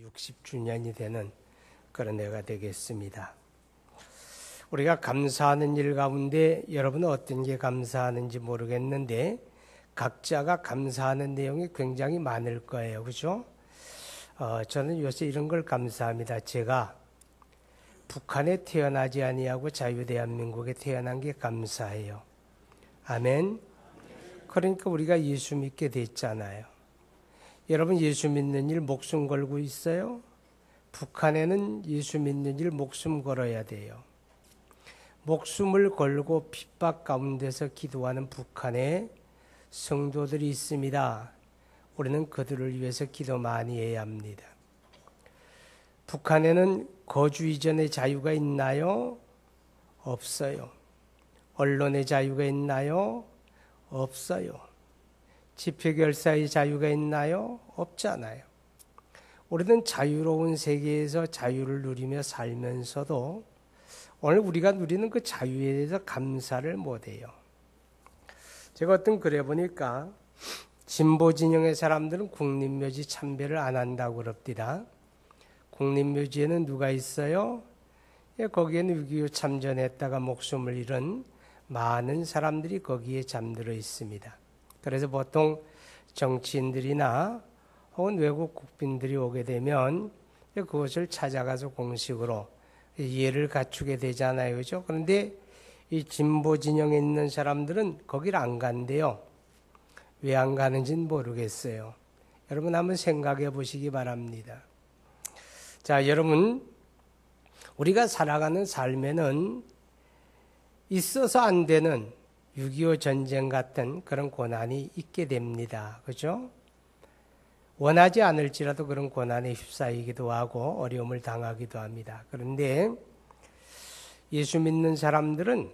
60주년이 되는 그런 해가 되겠습니다. 우리가 감사하는 일 가운데 여러분은 어떤 게 감사하는지 모르겠는데 각자가 감사하는 내용이 굉장히 많을 거예요. 그렇죠? 저는 요새 이런 걸 감사합니다. 제가 북한에 태어나지 아니하고 자유대한민국에 태어난 게 감사해요. 아멘. 그러니까 우리가 예수 믿게 됐잖아요. 여러분 예수 믿는 일 목숨 걸고 있어요? 북한에는 예수 믿는 일 목숨 걸어야 돼요. 목숨을 걸고 핍박 가운데서 기도하는 북한에 성도들이 있습니다. 우리는 그들을 위해서 기도 많이 해야 합니다. 북한에는 거주 이전의 자유가 있나요? 없어요. 언론의 자유가 있나요? 없어요. 집회결사의 자유가 있나요? 없잖아요. 우리는 자유로운 세계에서 자유를 누리며 살면서도 오늘 우리가 누리는 그 자유에 대해서 감사를 못해요. 제가 어떤 글에 보니까 진보 진영의 사람들은 국립묘지 참배를 안 한다고 그럽니다. 국립묘지에는 누가 있어요? 거기에는 6.25 참전했다가 목숨을 잃은 많은 사람들이 거기에 잠들어 있습니다. 그래서 보통 정치인들이나 혹은 외국 국빈들이 오게 되면 그것을 찾아가서 공식으로 이해를 갖추게 되잖아요. 그죠? 그런데 이 진보 진영에 있는 사람들은 거기를 안 간대요. 왜 안 가는지는 모르겠어요. 여러분 한번 생각해 보시기 바랍니다. 자, 여러분 우리가 살아가는 삶에는 있어서 안 되는 6.25 전쟁 같은 그런 고난이 있게 됩니다. 그죠? 원하지 않을지라도 그런 고난에 휩싸이기도 하고 어려움을 당하기도 합니다. 그런데 예수 믿는 사람들은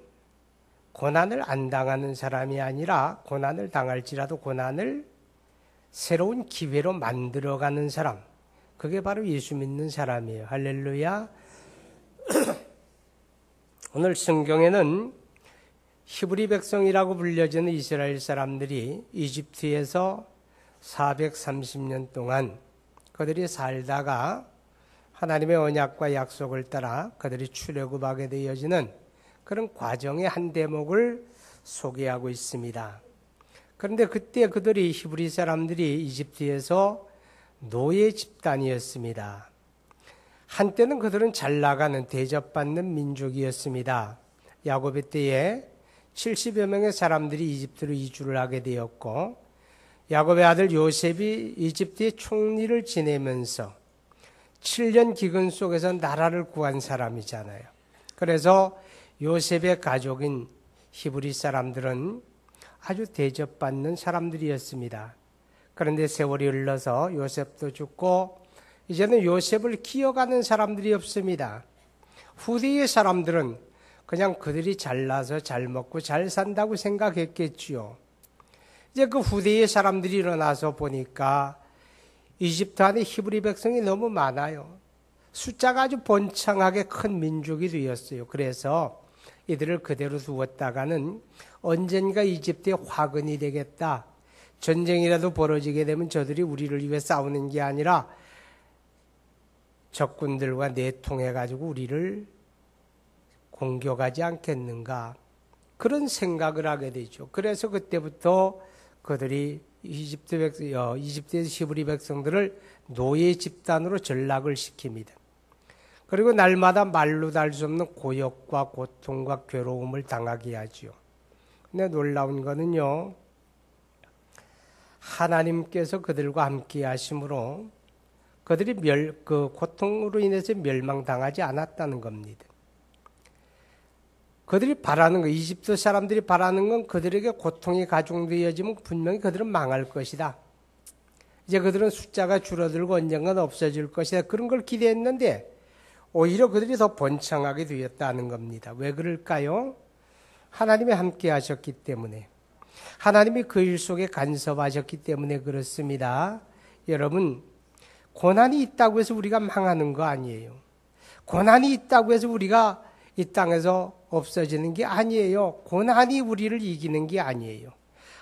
고난을 안 당하는 사람이 아니라 고난을 당할지라도 고난을 새로운 기회로 만들어가는 사람, 그게 바로 예수 믿는 사람이에요. 할렐루야. 오늘 성경에는 히브리 백성이라고 불려지는 이스라엘 사람들이 이집트에서 430년 동안 그들이 살다가 하나님의 언약과 약속을 따라 그들이 출애굽하게 되어지는 그런 과정의 한 대목을 소개하고 있습니다. 그런데 그때 그들이 히브리 사람들이 이집트에서 노예 집단이었습니다. 한때는 그들은 잘 나가는 대접받는 민족이었습니다. 야곱의 때에 70여 명의 사람들이 이집트로 이주를 하게 되었고 야곱의 아들 요셉이 이집트의 총리를 지내면서 7년 기근 속에서 나라를 구한 사람이잖아요. 그래서 요셉의 가족인 히브리 사람들은 아주 대접받는 사람들이었습니다. 그런데 세월이 흘러서 요셉도 죽고 이제는 요셉을 기억하는 사람들이 없습니다. 후대의 사람들은 그냥 그들이 잘나서 잘 먹고 잘 산다고 생각했겠지요. 이제 그 후대의 사람들이 일어나서 보니까 이집트 안에 히브리 백성이 너무 많아요. 숫자가 아주 번창하게 큰 민족이 되었어요. 그래서 이들을 그대로 두었다가는 언젠가 이집트의 화근이 되겠다. 전쟁이라도 벌어지게 되면 저들이 우리를 위해 싸우는 게 아니라 적군들과 내통해가지고 우리를 공격하지 않겠는가. 그런 생각을 하게 되죠. 그래서 그때부터 그들이 이집트에서 히브리 백성들을 노예 집단으로 전락을 시킵니다. 그리고 날마다 말로 달 수 없는 고역과 고통과 괴로움을 당하게 하지요. 근데 놀라운 거는요, 하나님께서 그들과 함께 하심으로 그들이 그 고통으로 인해서 멸망당하지 않았다는 겁니다. 그들이 바라는 거, 이집트 사람들이 바라는 건 그들에게 고통이 가중되어지면 분명히 그들은 망할 것이다. 이제 그들은 숫자가 줄어들고 언젠간 없어질 것이다. 그런 걸 기대했는데 오히려 그들이 더 번창하게 되었다는 겁니다. 왜 그럴까요? 하나님이 함께 하셨기 때문에, 하나님이 그 일 속에 간섭하셨기 때문에 그렇습니다. 여러분, 고난이 있다고 해서 우리가 망하는 거 아니에요. 고난이 있다고 해서 우리가 이 땅에서 없어지는 게 아니에요. 고난이 우리를 이기는 게 아니에요.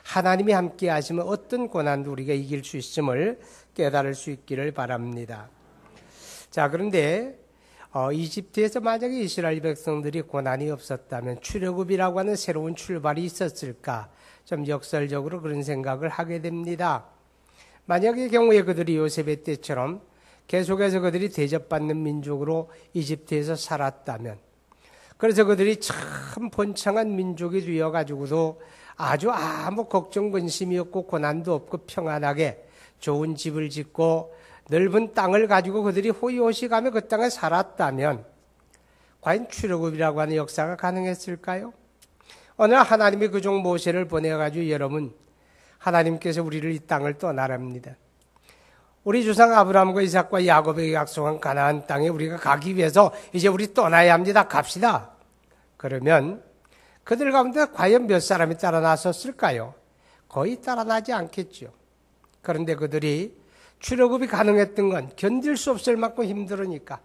하나님이 함께 하시면 어떤 고난도 우리가 이길 수 있음을 깨달을 수 있기를 바랍니다. 자, 그런데 이집트에서 만약에 이스라엘 백성들이 고난이 없었다면 출애굽이라고 하는 새로운 출발이 있었을까? 좀 역설적으로 그런 생각을 하게 됩니다. 만약의 경우에 그들이 요셉의 때처럼 계속해서 그들이 대접받는 민족으로 이집트에서 살았다면, 그래서 그들이 참 번창한 민족이 되어가지고도 아주 아무 걱정 근심이 없고 고난도 없고 평안하게 좋은 집을 짓고 넓은 땅을 가지고 그들이 호의호식하며 그 땅에 살았다면 과연 출애굽이라고 하는 역사가 가능했을까요? 어느 날 하나님이 그종 모세를 보내가지고 여러분, 하나님께서 우리를 이 땅을 떠나랍니다. 우리 조상 아브라함과 이삭과 야곱에게 약속한 가나안 땅에 우리가 가기 위해서 이제 우리 떠나야 합니다. 갑시다. 그러면 그들 가운데 과연 몇 사람이 따라 나섰을까요? 거의 따라 나지 않겠죠. 그런데 그들이 출애굽이 가능했던 건 견딜 수 없을 만큼 힘들으니까,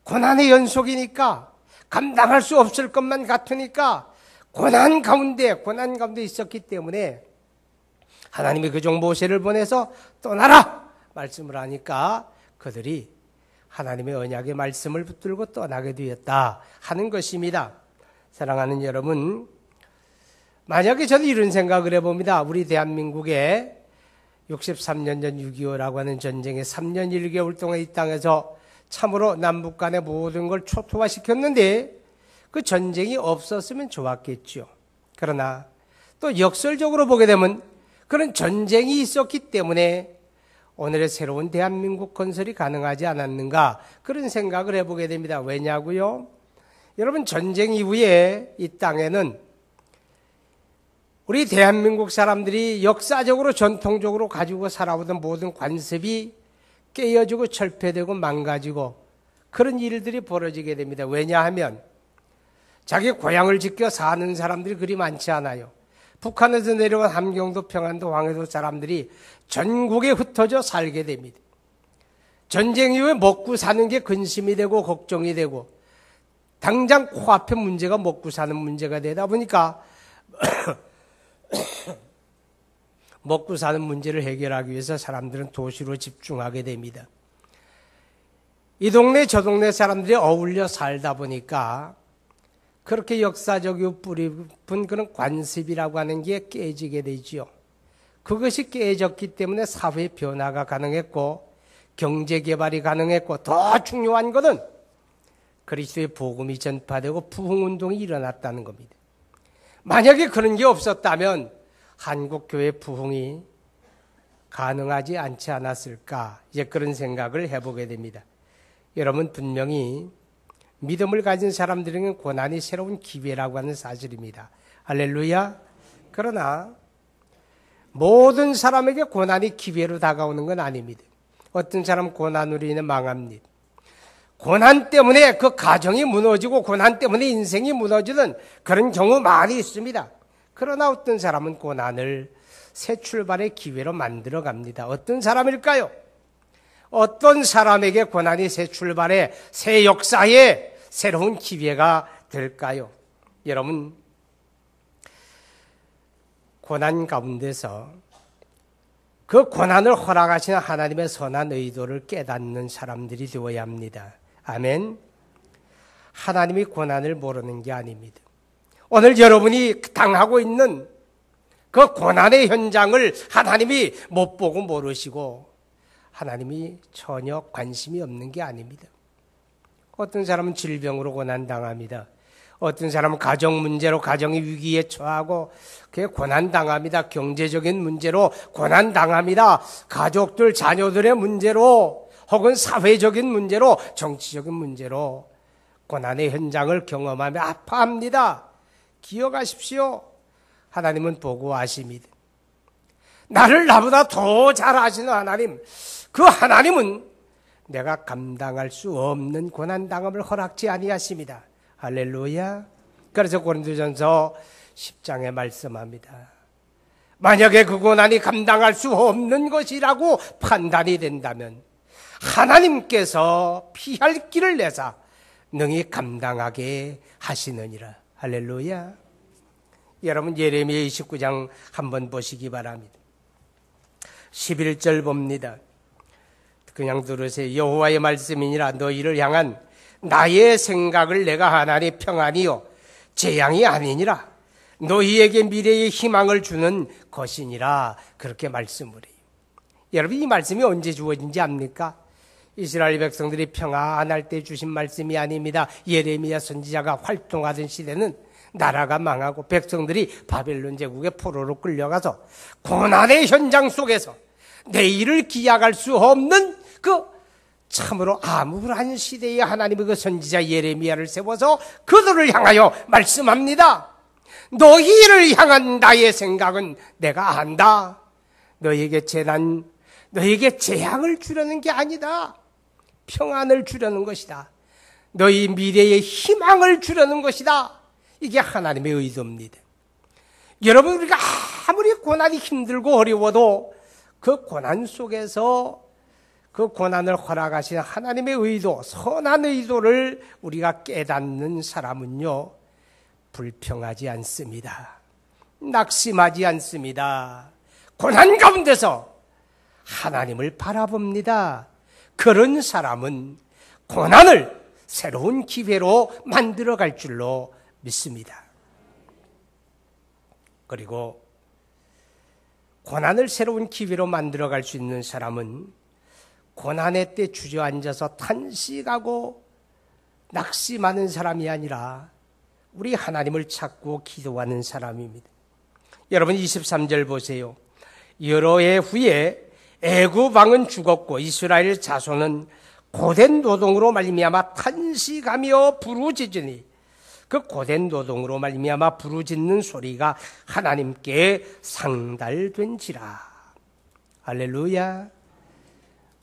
고난의 연속이니까, 감당할 수 없을 것만 같으니까 고난 가운데 있었기 때문에 하나님이 그종 모세를 보내서 떠나라 말씀을 하니까 그들이 하나님의 언약의 말씀을 붙들고 떠나게 되었다 하는 것입니다. 사랑하는 여러분, 만약에 저는 이런 생각을 해봅니다. 우리 대한민국에 63년 전 6.25라고 하는 전쟁에 3년 1개월 동안 이 땅에서 참으로 남북 간의 모든 걸 초토화시켰는데 그 전쟁이 없었으면 좋았겠죠. 그러나 또 역설적으로 보게 되면 그런 전쟁이 있었기 때문에 오늘의 새로운 대한민국 건설이 가능하지 않았는가, 그런 생각을 해보게 됩니다. 왜냐고요? 여러분, 전쟁 이후에 이 땅에는 우리 대한민국 사람들이 역사적으로 전통적으로 가지고 살아오던 모든 관습이 깨어지고 철폐되고 망가지고 그런 일들이 벌어지게 됩니다. 왜냐하면 자기 고향을 지켜 사는 사람들이 그리 많지 않아요. 북한에서 내려온 함경도, 평안도, 황해도 사람들이 전국에 흩어져 살게 됩니다. 전쟁 이후에 먹고 사는 게 근심이 되고 걱정이 되고, 당장 코앞에 문제가 먹고 사는 문제가 되다 보니까 먹고 사는 문제를 해결하기 위해서 사람들은 도시로 집중하게 됩니다. 이 동네 저 동네 사람들이 어울려 살다 보니까 그렇게 역사적이고 뿌리 깊은 그런 관습이라고 하는 게 깨지게 되지요. 그것이 깨졌기 때문에 사회 변화가 가능했고 경제 개발이 가능했고, 더 중요한 것은 그리스도의 복음이 전파되고 부흥운동이 일어났다는 겁니다. 만약에 그런 게 없었다면 한국교회 부흥이 가능하지 않지 않았을까, 이제 그런 생각을 해보게 됩니다. 여러분, 분명히 믿음을 가진 사람들에게는 고난이 새로운 기회라고 하는 사실입니다. 할렐루야. 그러나 모든 사람에게 고난이 기회로 다가오는 건 아닙니다. 어떤 사람 고난으로 인해 망합니다. 고난 때문에 그 가정이 무너지고 고난 때문에 인생이 무너지는 그런 경우 많이 있습니다. 그러나 어떤 사람은 고난을 새 출발의 기회로 만들어 갑니다. 어떤 사람일까요? 어떤 사람에게 고난이 새 출발의 새 역사의 새로운 기회가 될까요? 여러분, 고난 가운데서 그 고난을 허락하시는 하나님의 선한 의도를 깨닫는 사람들이 되어야 합니다. 아멘. 하나님이 고난을 모르는 게 아닙니다. 오늘 여러분이 당하고 있는 그 고난의 현장을 하나님이 못 보고 모르시고 하나님이 전혀 관심이 없는 게 아닙니다. 어떤 사람은 질병으로 고난당합니다. 어떤 사람은 가정 문제로 가정의 위기에 처하고 그게 고난당합니다. 경제적인 문제로 고난당합니다. 가족들, 자녀들의 문제로, 혹은 사회적인 문제로, 정치적인 문제로 고난의 현장을 경험하며 아파합니다. 기억하십시오. 하나님은 보고 아십니다. 나를 나보다 더 잘 아시는 하나님, 그 하나님은 내가 감당할 수 없는 고난당함을 허락지 아니하십니다. 할렐루야. 그래서 고린도전서 10장에 말씀합니다. 만약에 그 고난이 감당할 수 없는 것이라고 판단이 된다면 하나님께서 피할 길을 내사 능히 감당하게 하시느니라. 할렐루야. 여러분 예레미야 29장 한번 보시기 바랍니다. 11절 봅니다. 그냥 들으세요. 여호와의 말씀이니라. 너희를 향한 나의 생각을 내가 하나니 평안이요 재앙이 아니니라. 너희에게 미래의 희망을 주는 것이니라. 그렇게 말씀을 해요. 여러분 이 말씀이 언제 주어진지 압니까? 이스라엘 백성들이 평안할 때 주신 말씀이 아닙니다. 예레미야 선지자가 활동하던 시대는 나라가 망하고 백성들이 바벨론 제국의 포로로 끌려가서 고난의 현장 속에서 내일을 기약할 수 없는 그 참으로 암울한 시대에 하나님의 그 선지자 예레미야를 세워서 그들을 향하여 말씀합니다. 너희를 향한 나의 생각은 내가 안다. 너희에게 재난, 너희에게 재앙을 주려는 게 아니다. 평안을 주려는 것이다. 너희 미래의 희망을 주려는 것이다. 이게 하나님의 의도입니다. 여러분 우리가 아무리 고난이 힘들고 어려워도 그 고난 속에서 그 고난을 허락하신 하나님의 의도, 선한 의도를 우리가 깨닫는 사람은요 불평하지 않습니다. 낙심하지 않습니다. 고난 가운데서 하나님을 바라봅니다. 그런 사람은 고난을 새로운 기회로 만들어갈 줄로 믿습니다. 그리고 고난을 새로운 기회로 만들어갈 수 있는 사람은 고난의 때 주저앉아서 탄식하고 낙심하는 사람이 아니라 우리 하나님을 찾고 기도하는 사람입니다. 여러분 23절 보세요. 여러 해 후에 애굽 왕은 죽었고 이스라엘 자손은 고된 노동으로 말미암아 탄식하며 부르짖으니 그 고된 노동으로 말미암아 부르짖는 소리가 하나님께 상달된지라. 할렐루야.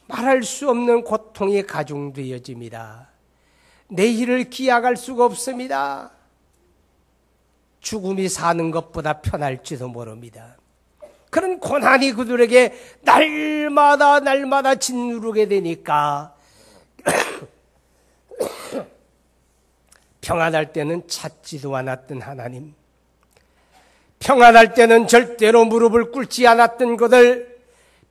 말할 수 없는 고통이 가중되어집니다. 내일을 기약할 수가 없습니다. 죽음이 사는 것보다 편할지도 모릅니다. 그런 고난이 그들에게 날마다 짓누르게 되니까 평안할 때는 찾지도 않았던 하나님, 평안할 때는 절대로 무릎을 꿇지 않았던 그들,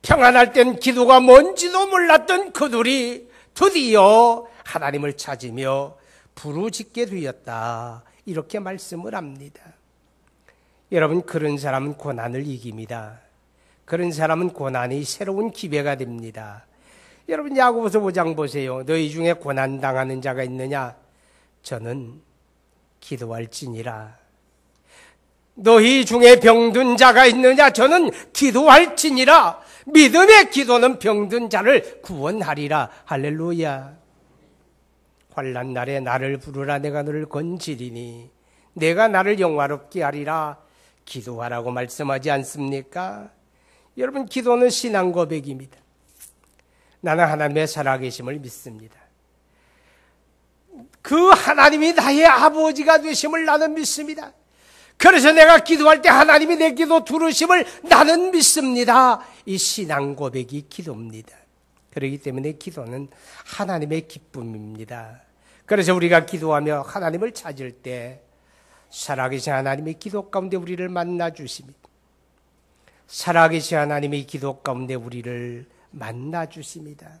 평안할 땐 기도가 뭔지도 몰랐던 그들이 드디어 하나님을 찾으며 부르짖게 되었다. 이렇게 말씀을 합니다. 여러분 그런 사람은 고난을 이깁니다. 그런 사람은 고난이 새로운 기회가 됩니다. 여러분 야고보서 5장 보세요. 너희 중에 고난당하는 자가 있느냐? 저는 기도할지니라. 너희 중에 병든 자가 있느냐? 저는 기도할지니라. 믿음의 기도는 병든 자를 구원하리라. 할렐루야. 환난 날에 나를 부르라. 내가 너를 건지리니 내가 나를 영화롭게 하리라. 기도하라고 말씀하지 않습니까? 여러분 기도는 신앙 고백입니다. 나는 하나님의 살아계심을 믿습니다. 그 하나님이 나의 아버지가 되심을 나는 믿습니다. 그래서 내가 기도할 때 하나님이 내 기도 들으심을 나는 믿습니다. 이 신앙 고백이 기도입니다. 그렇기 때문에 기도는 하나님의 기쁨입니다. 그래서 우리가 기도하며 하나님을 찾을 때 살아계신 하나님의 기도 가운데 우리를 만나 주십니다. 살아계신 하나님의 기도 가운데 우리를 만나 주십니다.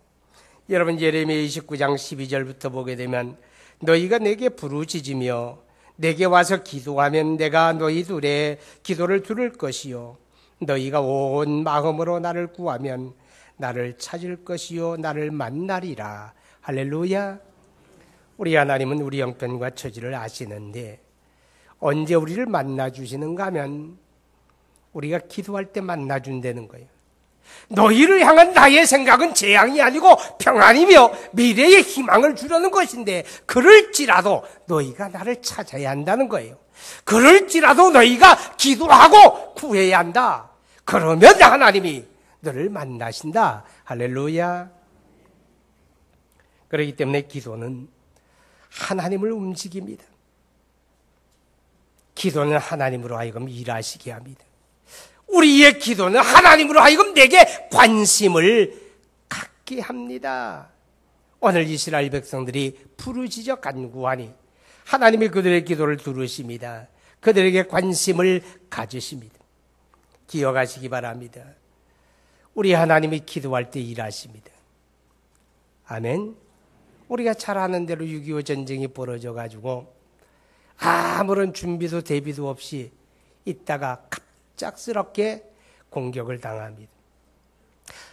여러분 예레미야 29장 12절부터 보게 되면 너희가 내게 부르짖으며 내게 와서 기도하면 내가 너희들의 기도를 들을 것이요 너희가 온 마음으로 나를 구하면 나를 찾을 것이요 나를 만나리라. 할렐루야. 우리 하나님은 우리 형편과 처지를 아시는데 언제 우리를 만나 주시는가 하면 우리가 기도할 때 만나 준다는 거예요. 너희를 향한 나의 생각은 재앙이 아니고 평안이며 미래의 희망을 주려는 것인데 그럴지라도 너희가 나를 찾아야 한다는 거예요. 그럴지라도 너희가 기도하고 구해야 한다. 그러면 하나님이 너를 만나신다. 할렐루야. 그렇기 때문에 기도는 하나님을 움직입니다. 기도는 하나님으로 하여금 일하시게 합니다. 우리의 기도는 하나님으로 하여금 내게 관심을 갖게 합니다. 오늘 이스라엘 백성들이 부르짖어 간구하니 하나님이 그들의 기도를 들으십니다. 그들에게 관심을 가지십니다. 기억하시기 바랍니다. 우리 하나님이 기도할 때 일하십니다. 아멘. 우리가 잘 아는 대로 6.25 전쟁이 벌어져 가지고 아무런 준비도 대비도 없이 있다가 갑작스럽게 공격을 당합니다.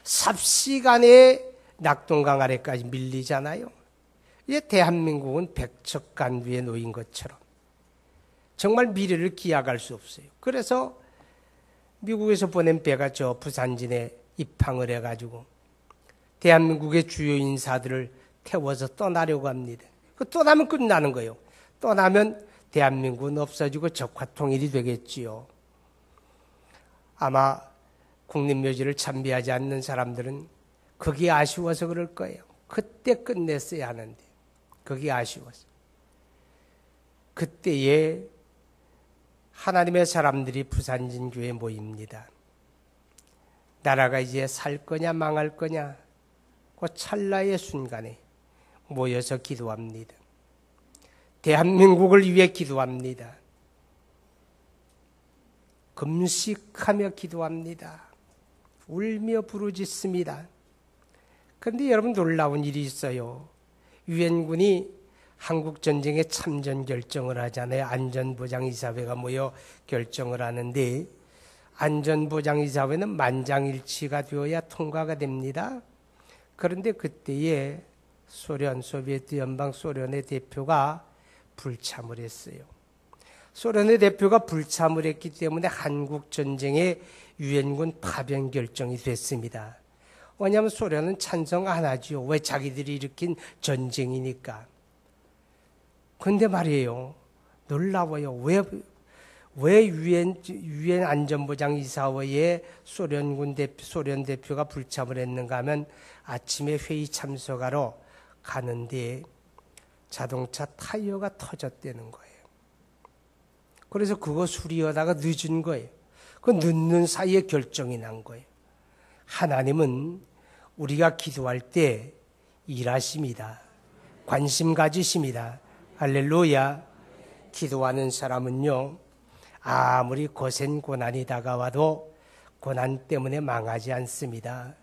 삽시간에 낙동강 아래까지 밀리잖아요. 이제 대한민국은 백척간두에 놓인 것처럼 정말 미래를 기약할 수 없어요. 그래서 미국에서 보낸 배가 저 부산진에 입항을 해가지고 대한민국의 주요 인사들을 태워서 떠나려고 합니다. 떠나면 끝나는 거예요. 떠나면 대한민국은 없어지고 적화통일이 되겠지요. 아마 국립묘지를 참배하지 않는 사람들은 그게 아쉬워서 그럴 거예요. 그때 끝냈어야 하는데 그게 아쉬워서. 그때에 하나님의 사람들이 부산진교에 모입니다. 나라가 이제 살 거냐 망할 거냐 그 찰나의 순간에 모여서 기도합니다. 대한민국을 위해 기도합니다. 금식하며 기도합니다. 울며 부르짖습니다. 그런데 여러분 놀라운 일이 있어요. 유엔군이 한국전쟁에 참전 결정을 하잖아요. 안전보장이사회가 모여 결정을 하는데 안전보장이사회는 만장일치가 되어야 통과가 됩니다. 그런데 그때에 소비에트 연방 소련의 대표가 불참을 했어요. 소련의 대표가 불참을 했기 때문에 한국전쟁에 유엔군 파병 결정이 됐습니다. 왜냐하면 소련은 찬성 안 하지요. 왜? 자기들이 일으킨 전쟁이니까. 그런데 말이에요. 놀라워요. 왜 유엔 안전보장이사회에 소련 대표가 불참을 했는가 하면 아침에 회의 참석하러 가는데 자동차 타이어가 터졌다는 거예요. 그래서 그거 수리하다가 늦은 거예요. 그 늦는 사이에 결정이 난 거예요. 하나님은 우리가 기도할 때 일하십니다. 관심 가지십니다. 할렐루야. 기도하는 사람은요, 아무리 거센 고난이 다가와도 고난 때문에 망하지 않습니다.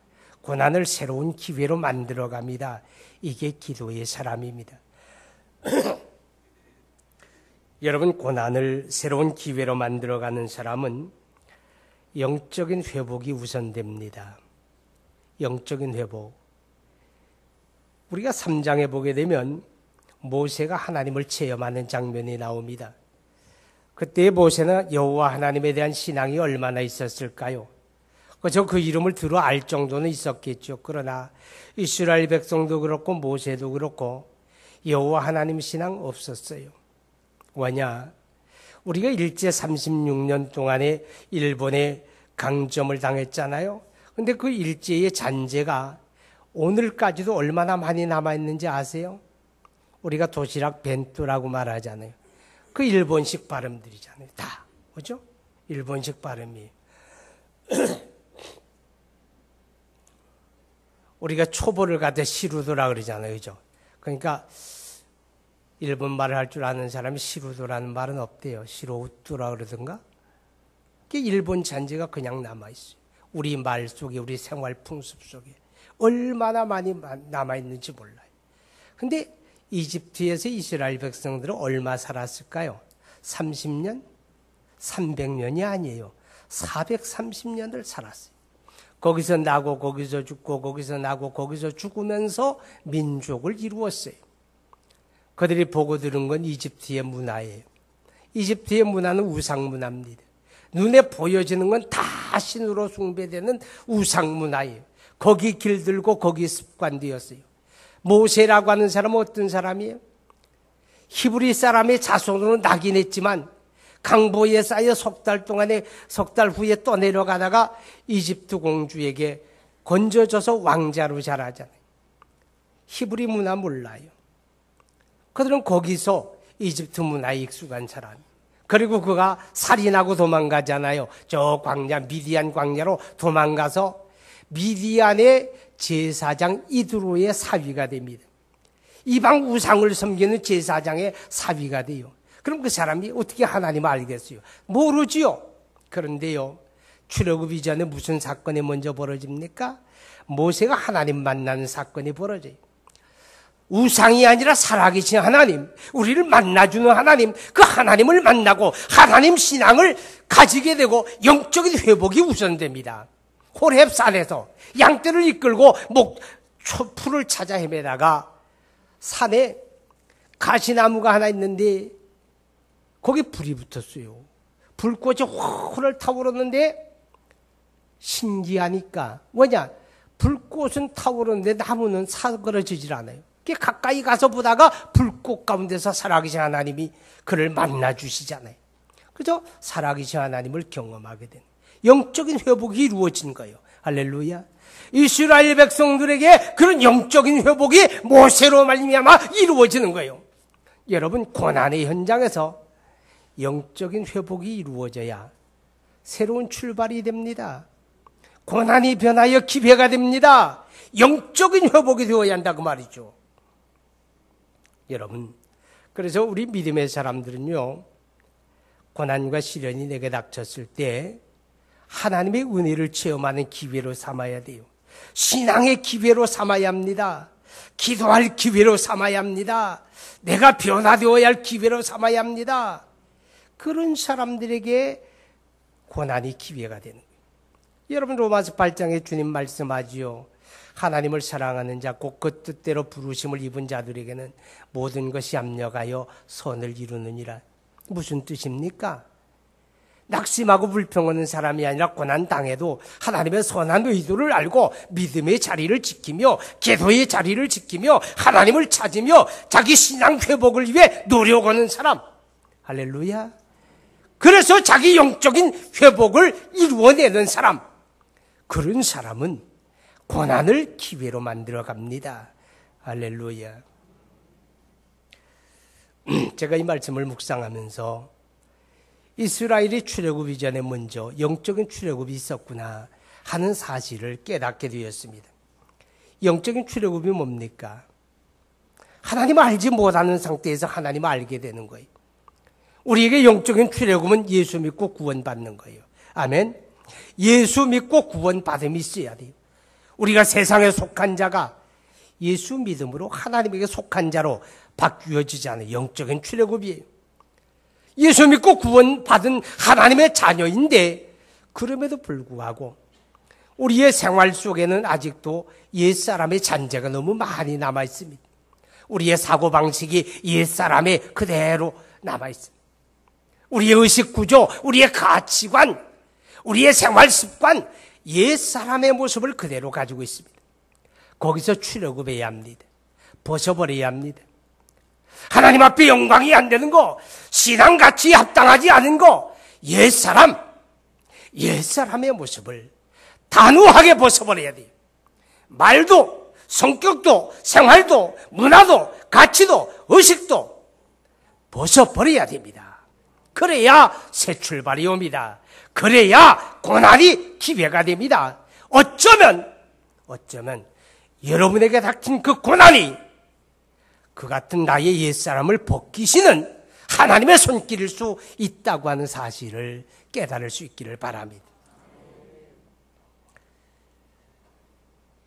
고난을 새로운 기회로 만들어 갑니다. 이게 기도의 사람입니다. 여러분, 고난을 새로운 기회로 만들어가는 사람은 영적인 회복이 우선됩니다. 영적인 회복. 우리가 3장에 보게 되면 모세가 하나님을 체험하는 장면이 나옵니다. 그때 모세는 여호와 하나님에 대한 신앙이 얼마나 있었을까요? 그저 그 이름을 들어 알 정도는 있었겠죠. 그러나 이스라엘 백성도 그렇고 모세도 그렇고 여호와 하나님 신앙 없었어요. 왜냐? 우리가 일제 36년 동안에 일본에 강점을 당했잖아요. 근데 그 일제의 잔재가 오늘까지도 얼마나 많이 남아있는지 아세요? 우리가 도시락 벤또라고 말하잖아요. 그 일본식 발음들이잖아요. 다. 그죠? 일본식 발음이. 우리가 초보를 가되 시루도라 그러잖아요. 그죠? 그러니까 일본 말을 할 줄 아는 사람이 시루도라는 말은 없대요. 시로우뚜라 그러던가? 그게 일본 잔재가 그냥 남아있어요. 우리 말 속에, 우리 생활 풍습 속에 얼마나 많이 남아있는지 몰라요. 근데 이집트에서 이스라엘 백성들은 얼마 살았을까요? 30년? 300년이 아니에요. 430년을 살았어요. 거기서 나고 거기서 죽고 거기서 나고 거기서 죽으면서 민족을 이루었어요. 그들이 보고 들은 건 이집트의 문화예요. 이집트의 문화는 우상 문화입니다. 눈에 보여지는 건 다 신으로 숭배되는 우상 문화예요. 거기 길들고 거기 습관되었어요. 모세라고 하는 사람은 어떤 사람이에요? 히브리 사람의 자손으로 나긴 했지만 강보에 쌓여 석 달 후에 또 내려가다가 이집트 공주에게 건져져서 왕자로 자라잖아요. 히브리 문화 몰라요. 그들은 거기서 이집트 문화에 익숙한 사람. 그리고 그가 살인하고 도망가잖아요. 저 광야, 미디안 광야로 도망가서 미디안의 제사장 이드로의 사위가 됩니다. 이방 우상을 섬기는 제사장의 사위가 돼요. 그럼 그 사람이 어떻게 하나님을 알겠어요? 모르지요. 그런데요, 출애굽 이전에 무슨 사건이 먼저 벌어집니까? 모세가 하나님 만나는 사건이 벌어져요. 우상이 아니라 살아계신 하나님, 우리를 만나주는 하나님, 그 하나님을 만나고 하나님 신앙을 가지게 되고 영적인 회복이 우선됩니다. 호렙산에서 양떼를 이끌고 풀을 찾아 헤매다가 산에 가시나무가 하나 있는데 거기 불이 붙었어요. 불꽃이 훨훨 타오르는데 신기하니까 뭐냐? 불꽃은 타오르는데 나무는 사그러지질 않아요. 가까이 가서 보다가 불꽃 가운데서 살아계신 하나님이 그를 만나주시잖아요. 그래서 살아계신 하나님을 경험하게 되는 영적인 회복이 이루어진 거예요. 할렐루야. 이스라엘 백성들에게 그런 영적인 회복이 모세로 말미암아 이루어지는 거예요. 여러분, 고난의 현장에서 영적인 회복이 이루어져야 새로운 출발이 됩니다. 고난이 변하여 기회가 됩니다. 영적인 회복이 되어야 한다고 말이죠. 여러분, 그래서 우리 믿음의 사람들은요, 고난과 시련이 내게 닥쳤을 때 하나님의 은혜를 체험하는 기회로 삼아야 돼요. 신앙의 기회로 삼아야 합니다. 기도할 기회로 삼아야 합니다. 내가 변화되어야 할 기회로 삼아야 합니다. 그런 사람들에게 고난이 기회가 되는 거예요. 여러분, 로마서 8장에 주님 말씀하지요. 하나님을 사랑하는 자, 곧 그 뜻대로 부르심을 입은 자들에게는 모든 것이 합력하여 선을 이루느니라. 무슨 뜻입니까? 낙심하고 불평하는 사람이 아니라 고난당해도 하나님의 선한 의도를 알고 믿음의 자리를 지키며 기도의 자리를 지키며 하나님을 찾으며 자기 신앙 회복을 위해 노력하는 사람. 할렐루야. 그래서 자기 영적인 회복을 이루어내는 사람. 그런 사람은 고난을 기회로 만들어 갑니다. 할렐루야. 제가 이 말씀을 묵상하면서 이스라엘이 출애굽 이전에 먼저 영적인 출애굽이 있었구나 하는 사실을 깨닫게 되었습니다. 영적인 출애굽이 뭡니까? 하나님을 알지 못하는 상태에서 하나님을 알게 되는 거예요. 우리에게 영적인 출애굽은 예수 믿고 구원받는 거예요. 아멘. 예수 믿고 구원받음이 있어야 돼요. 우리가 세상에 속한 자가 예수 믿음으로 하나님에게 속한 자로 바뀌어지지 않아요. 영적인 출애굽이에요. 예수 믿고 구원받은 하나님의 자녀인데 그럼에도 불구하고 우리의 생활 속에는 아직도 옛사람의 잔재가 너무 많이 남아 있습니다. 우리의 사고방식이 옛사람의 그대로 남아 있습니다. 우리의 의식구조, 우리의 가치관, 우리의 생활습관, 옛사람의 모습을 그대로 가지고 있습니다. 거기서 출애굽해야 합니다. 벗어버려야 합니다. 하나님 앞에 영광이 안 되는 거, 신앙같이 합당하지 않은 거, 옛사람의 모습을 단호하게 벗어버려야 돼요. 말도, 성격도, 생활도, 문화도, 가치도, 의식도 벗어버려야 됩니다. 그래야 새 출발이 옵니다. 그래야 고난이 기회가 됩니다. 어쩌면 여러분에게 닥친 그 고난이 그 같은 나의 옛사람을 벗기시는 하나님의 손길일 수 있다고 하는 사실을 깨달을 수 있기를 바랍니다.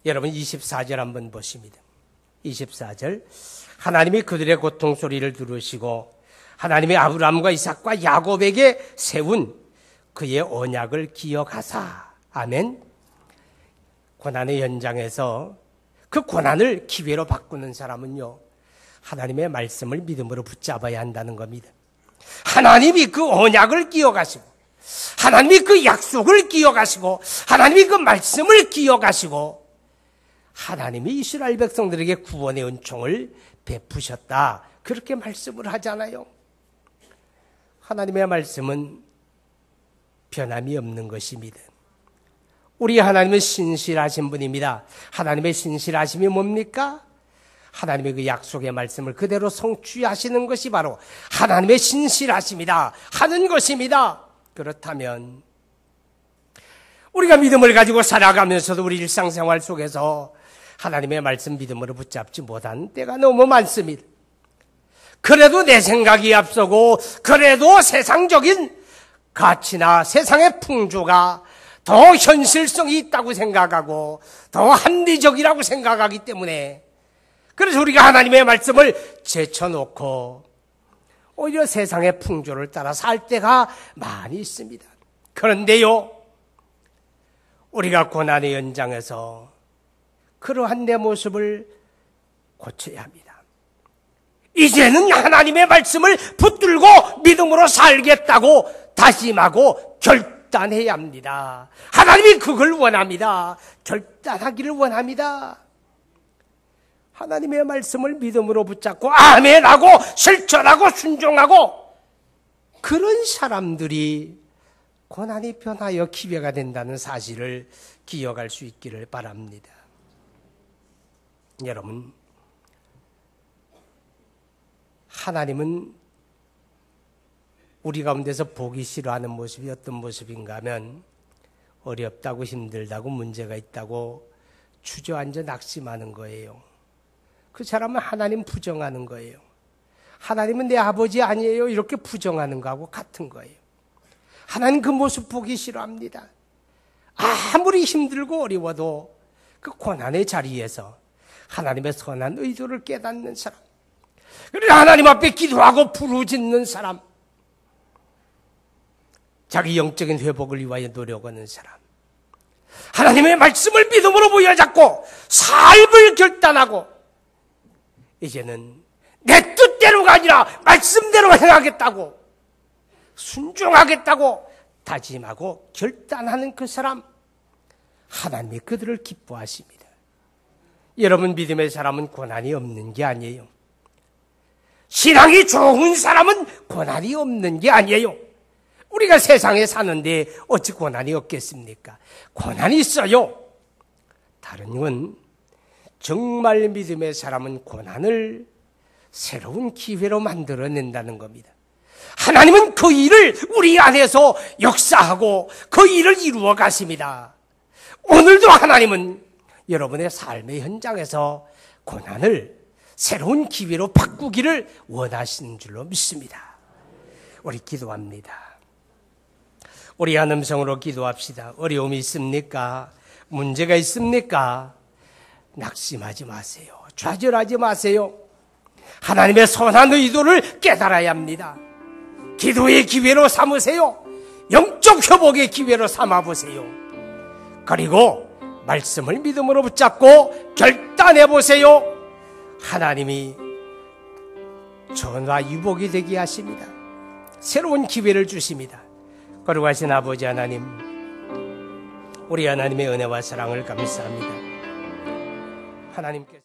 여러분 24절 한번 보십니다. 24절 하나님이 그들의 고통 소리를 들으시고 하나님의 아브라함과 이삭과 야곱에게 세운 그의 언약을 기억하사. 아멘. 고난의 현장에서 그 고난을 기회로 바꾸는 사람은요, 하나님의 말씀을 믿음으로 붙잡아야 한다는 겁니다. 하나님이 그 언약을 기억하시고 하나님이 그 약속을 기억하시고 하나님이 그 말씀을 기억하시고 하나님이 이스라엘 백성들에게 구원의 은총을 베푸셨다. 그렇게 말씀을 하잖아요. 하나님의 말씀은 변함이 없는 것입니다. 우리 하나님은 신실하신 분입니다. 하나님의 신실하심이 뭡니까? 하나님의 그 약속의 말씀을 그대로 성취하시는 것이 바로 하나님의 신실하심이다 하는 것입니다. 그렇다면 우리가 믿음을 가지고 살아가면서도 우리 일상생활 속에서 하나님의 말씀 믿음으로 붙잡지 못하는 때가 너무 많습니다. 그래도 내 생각이 앞서고 그래도 세상적인 가치나 세상의 풍조가 더 현실성이 있다고 생각하고 더 합리적이라고 생각하기 때문에 그래서 우리가 하나님의 말씀을 제쳐놓고 오히려 세상의 풍조를 따라 살 때가 많이 있습니다. 그런데요, 우리가 고난의 연장에서 그러한 내 모습을 고쳐야 합니다. 이제는 하나님의 말씀을 붙들고 믿음으로 살겠다고 다짐하고 결단해야 합니다. 하나님이 그걸 원합니다. 결단하기를 원합니다. 하나님의 말씀을 믿음으로 붙잡고 아멘하고 실천하고 순종하고 그런 사람들이 고난이 변하여 기회가 된다는 사실을 기억할 수 있기를 바랍니다. 여러분, 하나님은 우리 가운데서 보기 싫어하는 모습이 어떤 모습인가 하면 어렵다고 힘들다고 문제가 있다고 주저앉아 낙심하는 거예요. 그 사람은 하나님 부정하는 거예요. 하나님은 내 아버지 아니에요. 이렇게 부정하는 거하고 같은 거예요. 하나님 그 모습 보기 싫어합니다. 아무리 힘들고 어려워도 그 고난의 자리에서 하나님의 선한 의도를 깨닫는 사람, 그리고 하나님 앞에 기도하고 부르짖는 사람, 자기 영적인 회복을 위하여 노력하는 사람, 하나님의 말씀을 믿음으로 부여잡고 삶을 결단하고 이제는 내 뜻대로가 아니라 말씀대로 행하겠다고 순종하겠다고 다짐하고 결단하는 그 사람, 하나님이 그들을 기뻐하십니다. 여러분, 믿음의 사람은 고난이 없는 게 아니에요. 신앙이 좋은 사람은 고난이 없는 게 아니에요. 우리가 세상에 사는데 어찌 고난이 없겠습니까? 고난이 있어요. 다른 건 정말 믿음의 사람은 고난을 새로운 기회로 만들어낸다는 겁니다. 하나님은 그 일을 우리 안에서 역사하고 그 일을 이루어 가십니다. 오늘도 하나님은 여러분의 삶의 현장에서 고난을 새로운 기회로 바꾸기를 원하시는 줄로 믿습니다. 우리 기도합니다. 우리 한 음성으로 기도합시다. 어려움이 있습니까? 문제가 있습니까? 낙심하지 마세요. 좌절하지 마세요. 하나님의 선한 의도를 깨달아야 합니다. 기도의 기회로 삼으세요. 영적 회복의 기회로 삼아보세요. 그리고 말씀을 믿음으로 붙잡고 결단해보세요. 하나님이 전화 유복이 되게 하십니다. 새로운 기회를 주십니다. 거룩하신 아버지 하나님, 우리 하나님의 은혜와 사랑을 감사합니다. 하나님께서